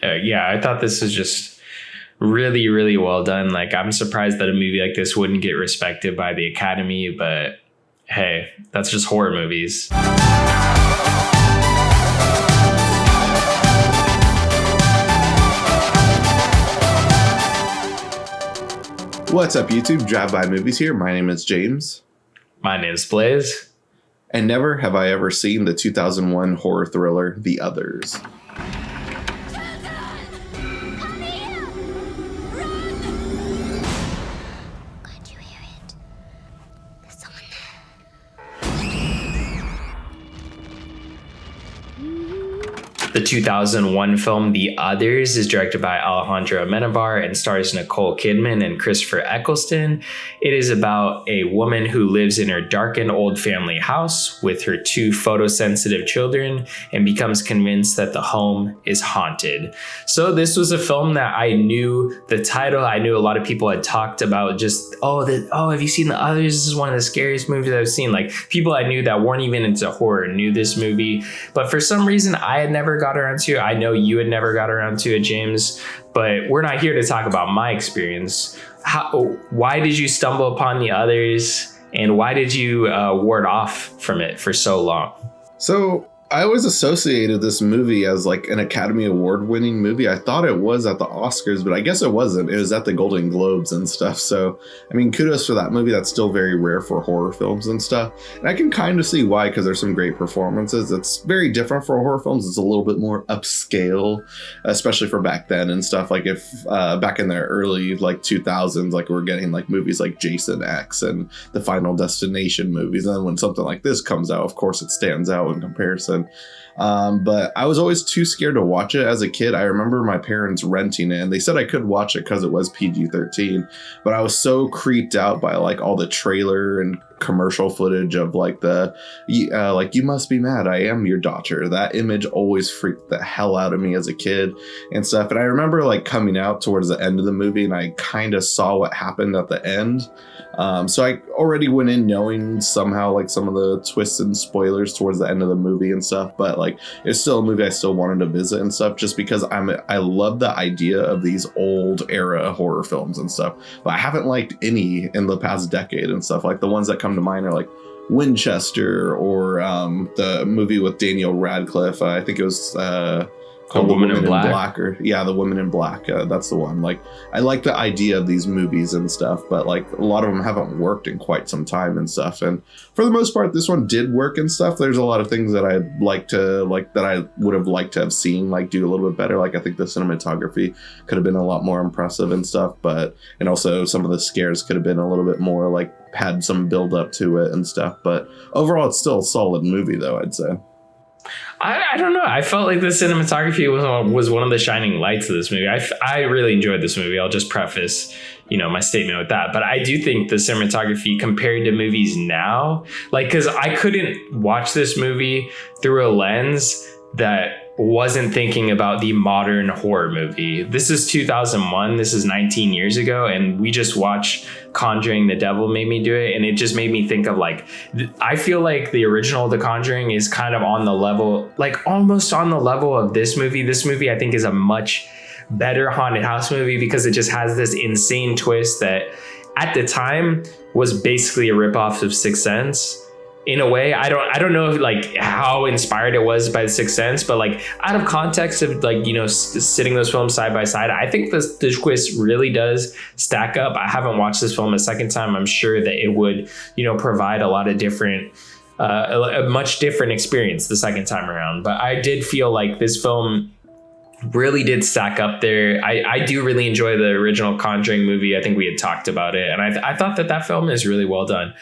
Yeah, I thought this was just really, really well done. Like, I'm surprised that a movie like this wouldn't get respected by the Academy, but hey, that's just horror movies. What's up, YouTube? Drive-By Movies here. My name is James. My name's Blaze. And never have I ever seen the 2001 horror thriller, The Others. The 2001 film The Others is directed by Alejandro Amenabar and stars Nicole Kidman and Christopher Eccleston. It is about a woman who lives in her darkened old family house with her 2 photosensitive children and becomes convinced that the home is haunted. So this was a film that I knew the title. I knew a lot of people had talked about just, have you seen The Others? This is one of the scariest movies I've seen. Like, people I knew that weren't even into horror knew this movie. But for some reason, I had never got around to it. I know you had never got around to it, James, but we're not here to talk about my experience. Why did you stumble upon The Others, and why did you ward off from it for so long? So I always associated this movie as like an Academy Award winning movie. I thought it was at the Oscars, but I guess it wasn't. It was at the Golden Globes and stuff. So, I mean, kudos for that movie. That's still very rare for horror films and stuff. And I can kind of see why, because there's some great performances. It's very different for horror films. It's a little bit more upscale, especially for back then and stuff. Like if back in the early like 2000s, like we're getting like movies like Jason X and the Final Destination movies. And then when something like this comes out, of course it stands out in comparison. But I was always too scared to watch it as a kid. I remember my parents renting it and they said I could watch it because it was PG-13, but I was so creeped out by like all the trailer and commercial footage of like you must be mad, I am your daughter. That image always freaked the hell out of me as a kid and stuff. And I remember like coming out towards the end of the movie and I kind of saw what happened at the end. So I already went in knowing somehow like some of the twists and spoilers towards the end of the movie and stuff, but like it's still a movie I still wanted to visit and stuff, just because I love the idea of these old era horror films and stuff, but I haven't liked any in the past decade and stuff. Like the ones that come to mind are like Winchester or the movie with Daniel Radcliffe. I think it was The Woman in Black. The Woman in Black. That's the one. Like, I like the idea of these movies and stuff, but like a lot of them haven't worked in quite some time and stuff. And for the most part, this one did work and stuff. There's a lot of things that I'd like to that I would have liked to have seen like do a little bit better. Like I think the cinematography could have been a lot more impressive and stuff, and also some of the scares could have been a little bit more like had some build up to it and stuff. But overall, it's still a solid movie, though, I'd say. I don't know. I felt like the cinematography was one of the shining lights of this movie. I really enjoyed this movie. I'll just preface, my statement with that. But I do think the cinematography compared to movies now, like, because I couldn't watch this movie through a lens that wasn't thinking about the modern horror movie. This is 2001. This is 19 years ago. And we just watched Conjuring, The Devil Made Me Do It. And it just made me think of like, I feel like the original The Conjuring is kind of on the level, like almost on the level of this movie. This movie, I think, is a much better haunted house movie because it just has this insane twist that at the time was basically a ripoff of Sixth Sense. In a way, I don't know like how inspired it was by The Sixth Sense, but like out of context of like, sitting those films side by side, I think the twist really does stack up. I haven't watched this film a second time. I'm sure that it would, provide a lot of different, a much different experience the second time around. But I did feel like this film really did stack up there. I do really enjoy the original Conjuring movie. I think we had talked about it, and I thought that film is really well done.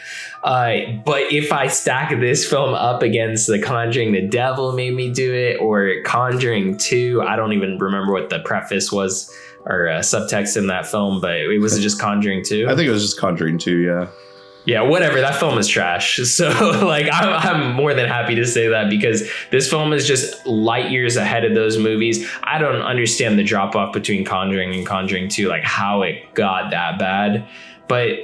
But if I stack this film up against The Conjuring, The Devil Made Me Do It, or Conjuring 2, I don't even remember what the preface was or subtext in that film, but it was just Conjuring 2. I think it was just Conjuring 2, yeah. Yeah, whatever. That film is trash. So like, I'm more than happy to say that because this film is just light years ahead of those movies. I don't understand the drop off between Conjuring and Conjuring 2, like how it got that bad. But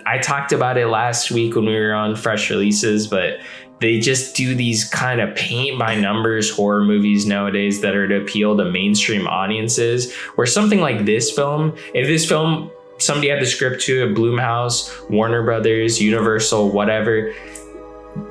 I talked about it last week when we were on Fresh Releases, but they just do these kind of paint by numbers horror movies nowadays that are to appeal to mainstream audiences, where something like this film, if this film, somebody had the script to it, Blumhouse, Warner Brothers, Universal, whatever,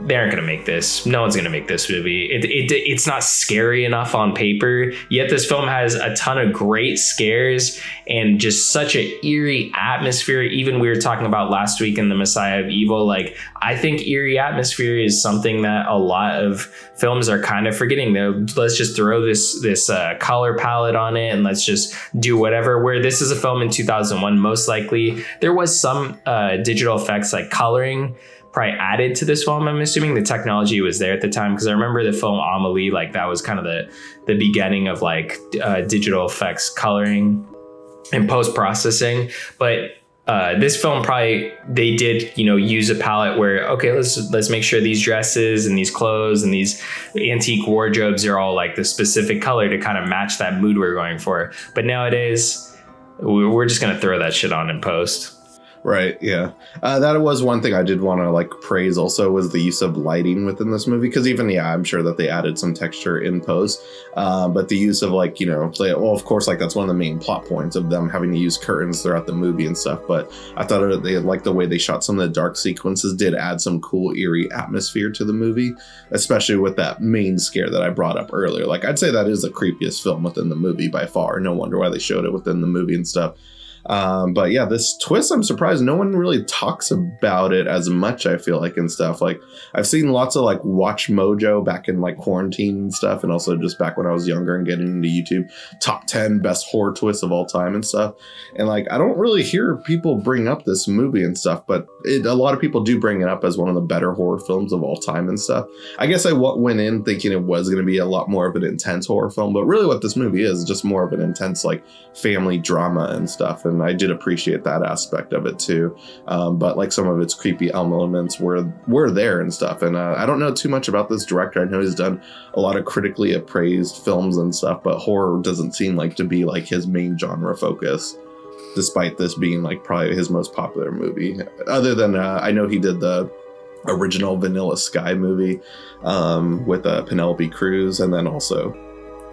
they aren't going to make this. No one's going to make this movie. It's not scary enough on paper, yet this film has a ton of great scares and just such an eerie atmosphere. Even we were talking about last week in The Messiah of Evil, like, I think eerie atmosphere is something that a lot of films are kind of forgetting. Let's just throw this color palette on it and let's just do whatever. Where this is a film in 2001, most likely there was some digital effects like coloring probably added to this film. I'm assuming the technology was there at the time, because I remember the film Amelie, like that was kind of the beginning of like digital effects coloring and post-processing. But this film, probably they did, use a palette where, okay, let's make sure these dresses and these clothes and these antique wardrobes are all like the specific color to kind of match that mood we're going for. But nowadays we're just going to throw that shit on in post. Right, yeah. That was one thing I did want to like praise also, was the use of lighting within this movie, because even, I'm sure that they added some texture in post, but the use of like, well, of course, like that's one of the main plot points of them having to use curtains throughout the movie and stuff, but I thought they like the way they shot some of the dark sequences did add some cool eerie atmosphere to the movie, especially with that main scare that I brought up earlier. Like, I'd say that is the creepiest film within the movie by far. No wonder why they showed it within the movie and stuff. But yeah, this twist, I'm surprised no one really talks about it as much, I feel like, and stuff. Like, I've seen lots of like Watch Mojo back in like quarantine and stuff, and also just back when I was younger and getting into YouTube, top 10 best horror twists of all time and stuff. And like, I don't really hear people bring up this movie and stuff, but a lot of people do bring it up as one of the better horror films of all time and stuff. I guess I went in thinking it was going to be a lot more of an intense horror film, but really what this movie is just more of an intense like family drama and stuff. And I did appreciate that aspect of it too. But like some of its creepy elements were there and stuff. And I don't know too much about this director. I know he's done a lot of critically appraised films and stuff, but horror doesn't seem like to be like his main genre focus, despite this being like probably his most popular movie. Other than I know he did the original Vanilla Sky movie with Penelope Cruz, and then also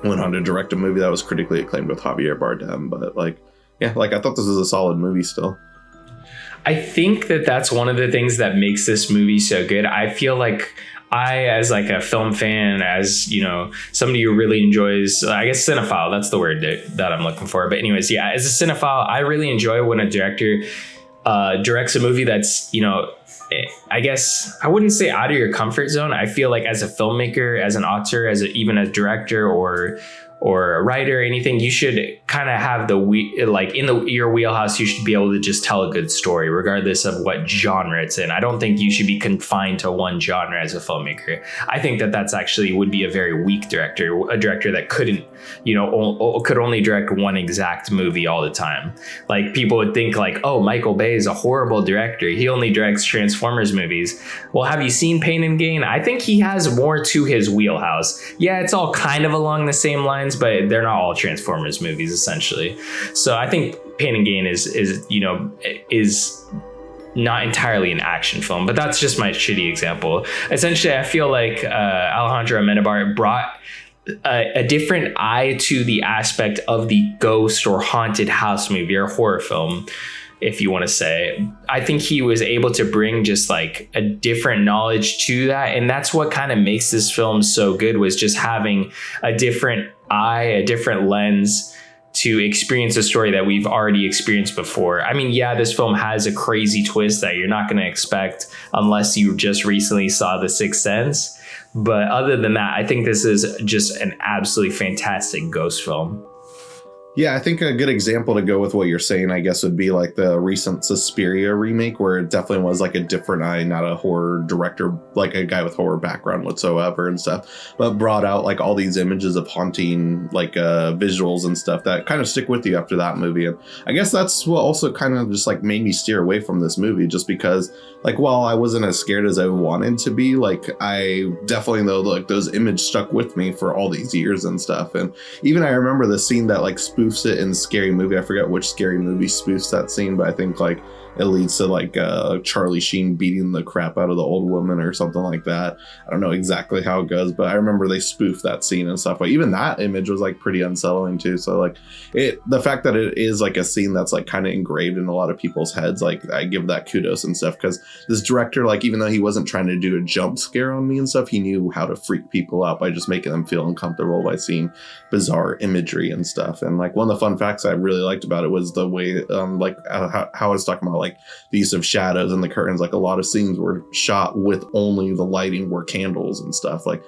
went on to direct a movie that was critically acclaimed with Javier Bardem. But like, yeah, like I thought this was a solid movie still. I think that's one of the things that makes this movie so good. I feel like I, as like a film fan, as somebody who really enjoys, I guess cinephile, that's the word that I'm looking for. But anyways, yeah, as a cinephile, I really enjoy when a director directs a movie that's, I guess I wouldn't say out of your comfort zone. I feel like as a filmmaker, as an author, even a director or a writer or anything, you should kind of have your wheelhouse. You should be able to just tell a good story regardless of what genre it's in. I don't think you should be confined to one genre as a filmmaker. I think that's actually would be a very weak director, a director that couldn't, could only direct one exact movie all the time. Like, people would think like, oh, Michael Bay is a horrible director, he only directs Transformers movies. Well, have you seen Pain and Gain? I think he has more to his wheelhouse. Yeah, it's all kind of along the same lines, but they're not all Transformers movies essentially. So I think Pain and Gain is not entirely an action film, but that's just my shitty example. Essentially, I feel like Alejandro Amenabar brought a different eye to the aspect of the ghost or haunted house movie or horror film, if you want to say. I think he was able to bring just like a different knowledge to that. And that's what kind of makes this film so good, was just having a different eye, a different lens to experience a story that we've already experienced before. I mean, yeah, this film has a crazy twist that you're not going to expect unless you just recently saw The Sixth Sense. But other than that, I think this is just an absolutely fantastic ghost film. Yeah, I think a good example to go with what you're saying, I guess, would be like the recent Suspiria remake, where it definitely was like a different eye, not a horror director, like a guy with horror background whatsoever and stuff, but brought out like all these images of haunting, like visuals and stuff that kind of stick with you after that movie. And I guess that's what also kind of just like made me steer away from this movie, just because like, while I wasn't as scared as I wanted to be, like I definitely, though, like those images stuck with me for all these years and stuff. And even I remember the scene that like spoofs it in Scary Movie. I forget which Scary Movie spoofs that scene, but I think like it leads to like Charlie Sheen beating the crap out of the old woman or something like that. I don't know exactly how it goes, but I remember they spoofed that scene and stuff. But even that image was like pretty unsettling too. So like the fact that it is like a scene that's like kind of engraved in a lot of people's heads, like I give that kudos and stuff, because this director, like even though he wasn't trying to do a jump scare on me and stuff, he knew how to freak people out by just making them feel uncomfortable by seeing bizarre imagery and stuff. And like one of the fun facts I really liked about it was the way how I was talking about like the use of shadows and the curtains. Like a lot of scenes were shot with only the lighting were candles and stuff. Like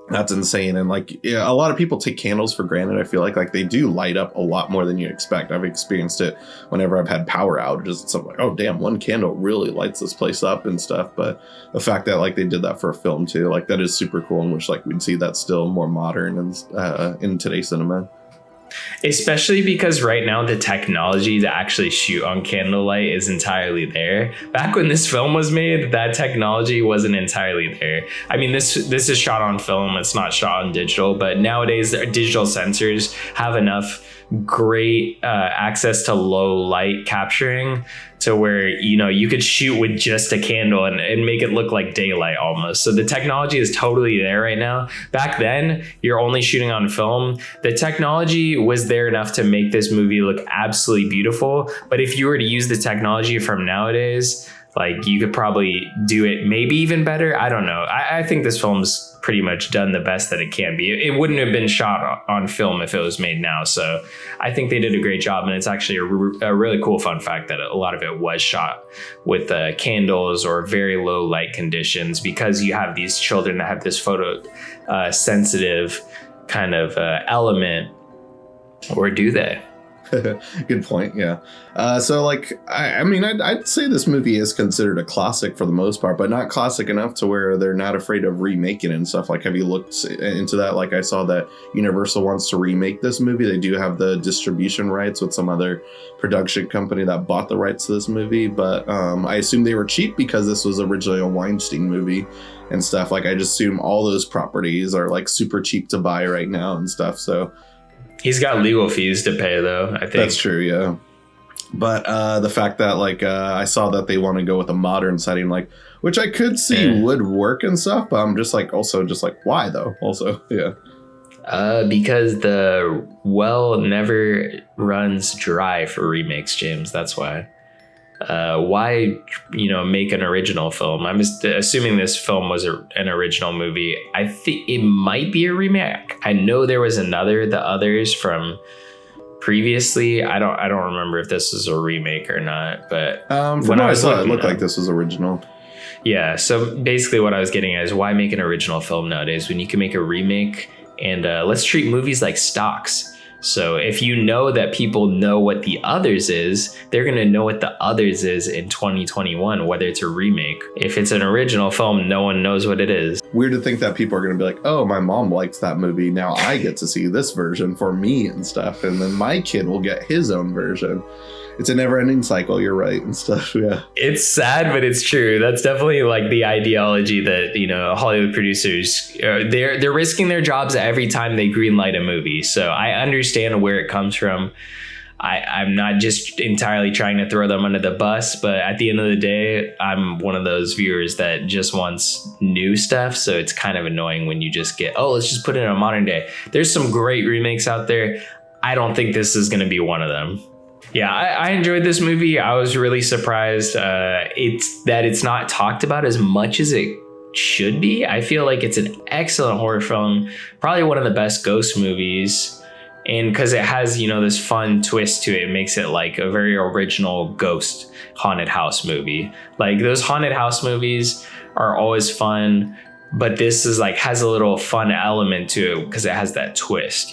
that's insane. And like, yeah, a lot of people take candles for granted. I feel like they do light up a lot more than you expect. I've experienced it whenever I've had power outages. It's like, oh damn, one candle really lights this place up and stuff. But the fact that like they did that for a film too, like that is super cool, and wish like we'd see that still more modern and in today's cinema. Especially because right now the technology to actually shoot on candlelight is entirely there. Back when this film was made, that technology wasn't entirely there. I mean, this is shot on film, it's not shot on digital, but nowadays digital sensors have enough great access to low light capturing to where, you know, you could shoot with just a candle and make it look like daylight almost. So the technology is totally there right now. Back then, you're only shooting on film. The technology was there enough to make this movie look absolutely beautiful. But if you were to use the technology from nowadays, like you could probably do it maybe even better. I don't know. I think this film's pretty much done the best that it can be. It wouldn't have been shot on film if it was made now. So I think they did a great job. And it's actually a really cool fun fact that a lot of it was shot with candles or very low light conditions, because you have these children that have this photo sensitive kind of element, or do they? Good point. Yeah. So like, I mean, I'd say this movie is considered a classic for the most part, but not classic enough to where they're not afraid of remaking it and stuff. Like, have you looked into that? Like, I saw that Universal wants to remake this movie. They do have the distribution rights with some other production company that bought the rights to this movie, but I assume they were cheap because this was originally a Weinstein movie and stuff. Like, I just assume all those properties are like super cheap to buy right now and stuff. So he's got legal fees to pay, though, I think. That's true, yeah. But the fact that, like, I saw that they want to go with a modern setting, like, which I could see would work and stuff, but I'm just like, also just like, why, though? Also, yeah. Because the well never runs dry for remakes, James. That's why. Why, make an original film? I'm just assuming this film was an original movie. I think it might be a remake. I know there was another, The Others, from previously. I don't remember if this was a remake or not. But when I saw it, looked like this was original. Yeah. So basically, what I was getting at is why make an original film nowadays when you can make a remake? And let's treat movies like stocks. So if you know that people know what The Others is, they're going to know what The Others is in 2021, whether it's a remake. If it's an original film, no one knows what it is. Weird to think that people are going to be like, oh, my mom likes that movie. Now I get to see this version for me and stuff. And then my kid will get his own version. It's a never ending cycle. You're right and stuff. Yeah. It's sad, but it's true. That's definitely like the ideology that, Hollywood producers, they're risking their jobs every time they greenlight a movie. So I understand where it comes from. I'm not just entirely trying to throw them under the bus, but at the end of the day, I'm one of those viewers that just wants new stuff. So it's kind of annoying when you just get, let's just put it in a modern day. There's some great remakes out there. I don't think this is going to be one of them. Yeah, I enjoyed this movie. I was really surprised it's not talked about as much as it should be. I feel like it's an excellent horror film, probably one of the best ghost movies. And because it has, this fun twist to it, it makes it like a very original ghost haunted house movie. Like those haunted house movies are always fun, but this is like has a little fun element to it because it has that twist,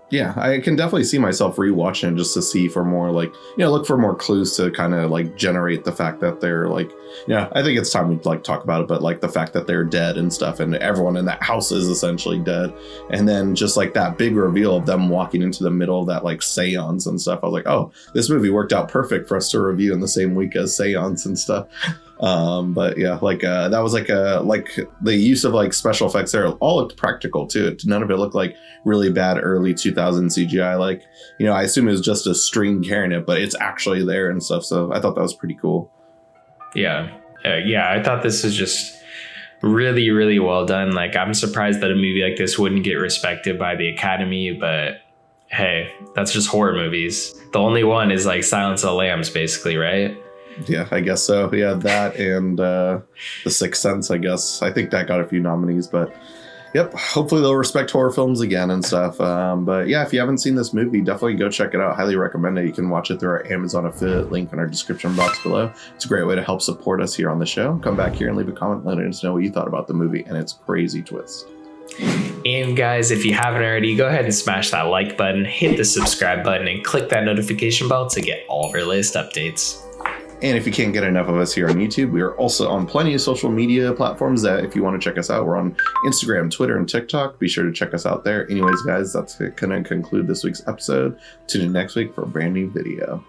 Yeah, I can definitely see myself rewatching it just to see for more look for more clues to kind of like generate the fact that they're like, I think it's time we like talk about it, but like the fact that they're dead and stuff and everyone in that house is essentially dead. And then just like that big reveal of them walking into the middle of that like seance and stuff. I was like, oh, this movie worked out perfect for us to review in the same week as Seance and stuff. But yeah, like that was like the use of like special effects there all looked practical too. None of it looked like really bad early 2000 CGI. Like, you know, I assume it was just a string carrying it, but it's actually there and stuff. So I thought that was pretty cool. Yeah. I thought this was just really, really well done. Like, I'm surprised that a movie like this wouldn't get respected by the Academy, but hey, that's just horror movies. The only one is like Silence of the Lambs, basically, right? Yeah, I guess so. Yeah, that and The Sixth Sense, I guess. I think that got a few nominees, but yep, hopefully they'll respect horror films again and stuff. But yeah, if you haven't seen this movie, definitely go check it out. Highly recommend it. You can watch it through our Amazon affiliate link in our description box below. It's a great way to help support us here on the show. Come back here and leave a comment letting us know what you thought about the movie and its crazy twist. And guys, if you haven't already, go ahead and smash that like button, hit the subscribe button, and click that notification bell to get all of our latest updates. And if you can't get enough of us here on YouTube, we are also on plenty of social media platforms that if you want to check us out, we're on Instagram, Twitter, and TikTok. Be sure to check us out there. Anyways, guys, that's going to conclude this week's episode. Tune in next week for a brand new video.